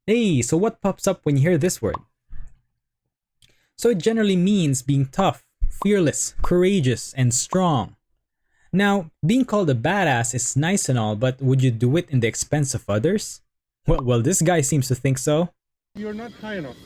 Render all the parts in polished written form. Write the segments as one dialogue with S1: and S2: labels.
S1: Hey, so what pops up when you hear this word? So it generally means being tough, fearless, courageous, and strong. Now, being called a badass is nice and all, but would you do it in the expense of others? Well, this guy seems to think so.
S2: You're not high enough.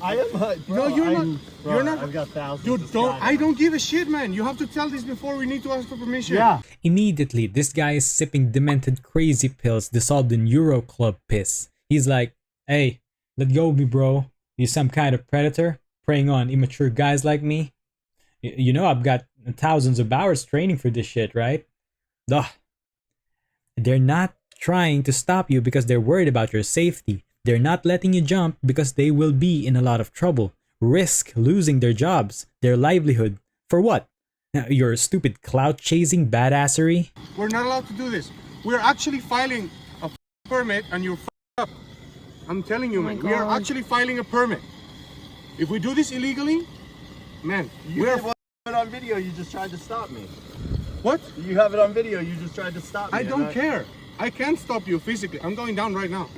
S3: I am bro,
S2: No, you're not.
S3: Bro,
S2: You're not.
S3: I've got thousands.
S2: Dude, don't. I don't give a shit, man. You have to tell this before we need to ask for permission.
S3: Yeah.
S1: Immediately, this guy is sipping demented crazy pills dissolved in Euro Club piss. He's like, hey, let go of me, bro. You some kind of predator preying on immature guys like me? You know I've got thousands of hours training for this shit, right? Ugh. They're not trying to stop you because they're worried about your safety. They're not letting you jump because they will be in a lot of trouble. Risk losing their jobs, their livelihood. For what? Your stupid clout-chasing badassery?
S2: We're not allowed to do this. We're actually filing a permit and you're up. I'm telling you, man. We are actually filing a permit. If we do this illegally, man,
S3: You
S2: we're...
S3: have it on video, you just tried to stop me.
S2: What?
S3: You have it on video, you just tried to stop me.
S2: I don't care. I can't stop you physically. I'm going down right now.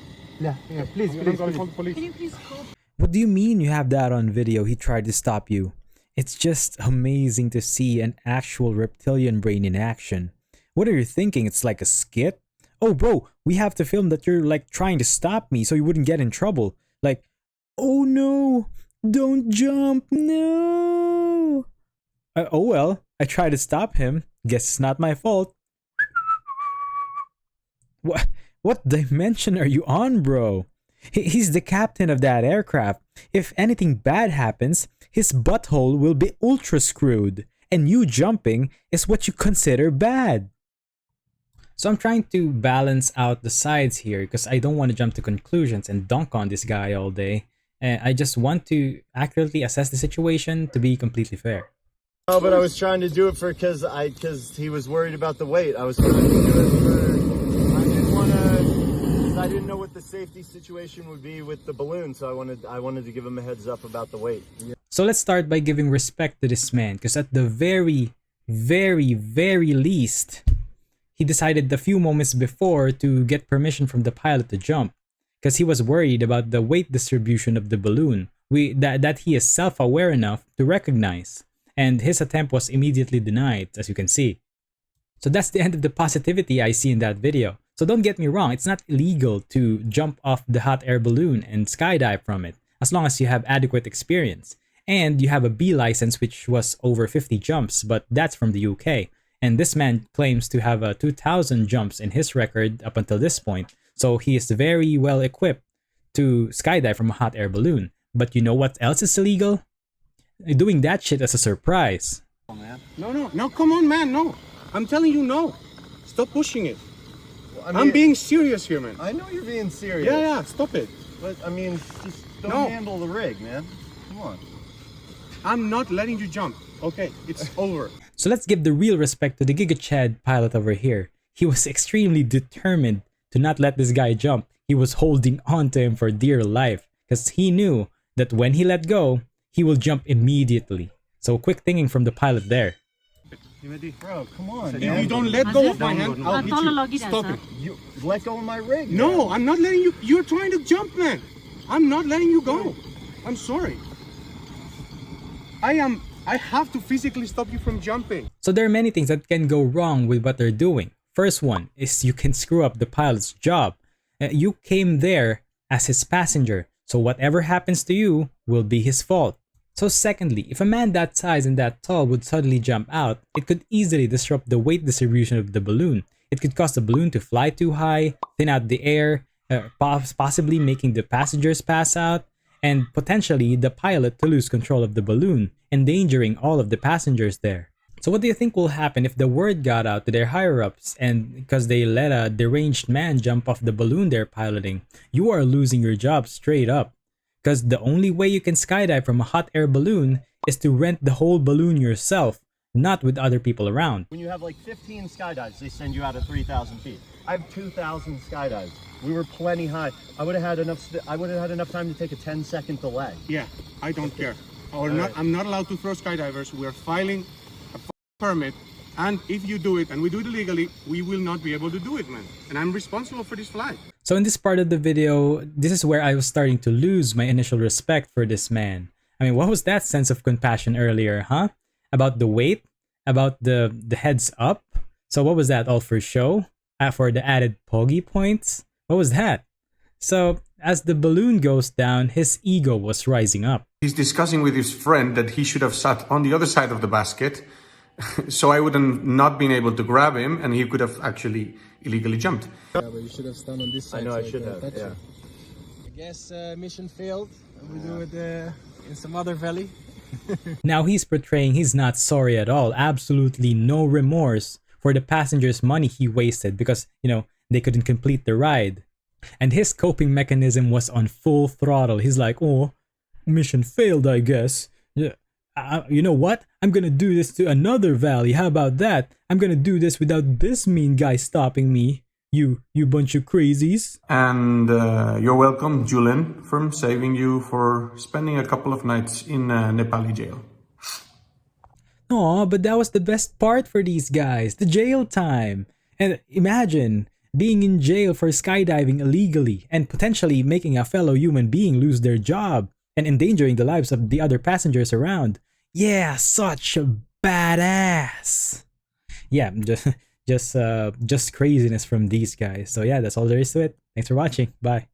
S3: Yeah, please,
S2: I'm going to call the police.
S4: Can you please go?
S1: What do you mean you have that on video? He tried to stop you. It's just amazing to see an actual reptilian brain in action. What are you thinking? It's like a skit? Oh, bro, we have to film that you're like trying to stop me so you wouldn't get in trouble. Like, oh no, don't jump, no. Oh well, I tried to stop him. Guess it's not my fault. What dimension are you on, bro? He's the captain of that aircraft. If anything bad happens, his butthole will be ultra screwed. And you jumping is what you consider bad. So I'm trying to balance out the sides here because I don't want to jump to conclusions and dunk on this guy all day. And I just want to accurately assess the situation to be completely fair.
S3: No, but I was trying to do it for because he was worried about the weight. I was trying to do it for I didn't know what the safety situation would be with the balloon, so I wanted to give him a heads up about the weight. Yeah.
S1: So let's start by giving respect to this man because at the very least, he decided a few moments before to get permission from the pilot to jump because he was worried about the weight distribution of the balloon that he is self-aware enough to recognize. And his attempt was immediately denied, as you can see. So that's the end of the positivity I see in that video. So don't get me wrong, it's not illegal to jump off the hot air balloon and skydive from it, as long as you have adequate experience. And you have a B license which was over 50 jumps, but that's from the UK. And this man claims to have 2,000 jumps in his record up until this point. So he is very well equipped to skydive from a hot air balloon. But you know what else is illegal? Doing that shit as a surprise.
S3: Oh, man.
S2: No, come on, man, no. I'm telling you, no. Stop pushing it.
S3: Well, I mean,
S2: I'm being serious here, man.
S3: I know you're being serious.
S2: Yeah, stop it.
S3: But I mean, just don't
S2: No.
S3: handle the rig, man. Come on.
S2: I'm not letting you jump. Okay, it's over.
S1: So let's give the real respect to the Giga Chad pilot over here. He was extremely determined to not let this guy jump. He was holding on to him for dear life because he knew that when he let go, he will jump immediately. So quick thinking from the pilot there.
S3: Bro, come on,
S2: If
S3: man.
S2: you don't let go of my hand, I'll hit you. Stop it.
S3: You let go of my rig.
S2: No,
S3: man.
S2: I'm not letting you. You're trying to jump, man. I'm not letting you go. I'm sorry. I have to physically stop you from jumping.
S1: So there are many things that can go wrong with what they're doing. First one is you can screw up the pilot's job. You came there as his passenger, so whatever happens to you will be his fault. So secondly, if a man that size and that tall would suddenly jump out, it could easily disrupt the weight distribution of the balloon. It could cause the balloon to fly too high, thin out the air, possibly making the passengers pass out, and potentially the pilot to lose control of the balloon, endangering all of the passengers there. So what do you think will happen if the word got out to their higher-ups and because they let a deranged man jump off the balloon they're piloting? You are losing your job straight up. Because the only way you can skydive from a hot air balloon is to rent the whole balloon yourself, not with other people around.
S3: When you have like 15 skydives, they send you out at 3,000 feet. I have 2,000 skydives. We were plenty high. I would have had enough time to take a 10-second delay.
S2: Yeah, I don't care. I'm not allowed to throw skydivers. We're filing a permit, and if you do it and we do it illegally, we will not be able to do it, man. And I'm responsible for this flight.
S1: So in this part of the video, this is where I was starting to lose my initial respect for this man. I mean, what was that sense of compassion earlier, huh? About the weight? About the heads up? So what was that, all for show? For the added poggy points? What was that? So as the balloon goes down, his ego was rising up.
S2: He's discussing with his friend that he should have sat on the other side of the basket, so I would have not been able to grab him, and he could have actually illegally jumped.
S4: Yeah, but you should have stand on this side.
S3: I know
S4: so
S3: I
S4: you
S3: should
S4: can
S3: have.
S4: touch
S3: Yeah.
S4: it. I guess mission failed. We do it in some other valley.
S1: Now he's portraying he's not sorry at all, absolutely no remorse for the passengers' money he wasted because, they couldn't complete the ride. And his coping mechanism was on full throttle. He's like, oh, mission failed, I guess. Yeah. You know what? I'm gonna do this to another valley. How about that? I'm gonna do this without this mean guy stopping me. You bunch of crazies.
S2: And you're welcome, Julian, from saving you for spending a couple of nights in Nepali jail.
S1: Aw, but that was the best part for these guys, the jail time. And imagine being in jail for skydiving illegally and potentially making a fellow human being lose their job and endangering the lives of the other passengers around. Yeah, such a badass. Yeah, just craziness from these guys. So yeah, that's all there is to it. Thanks for watching. Bye.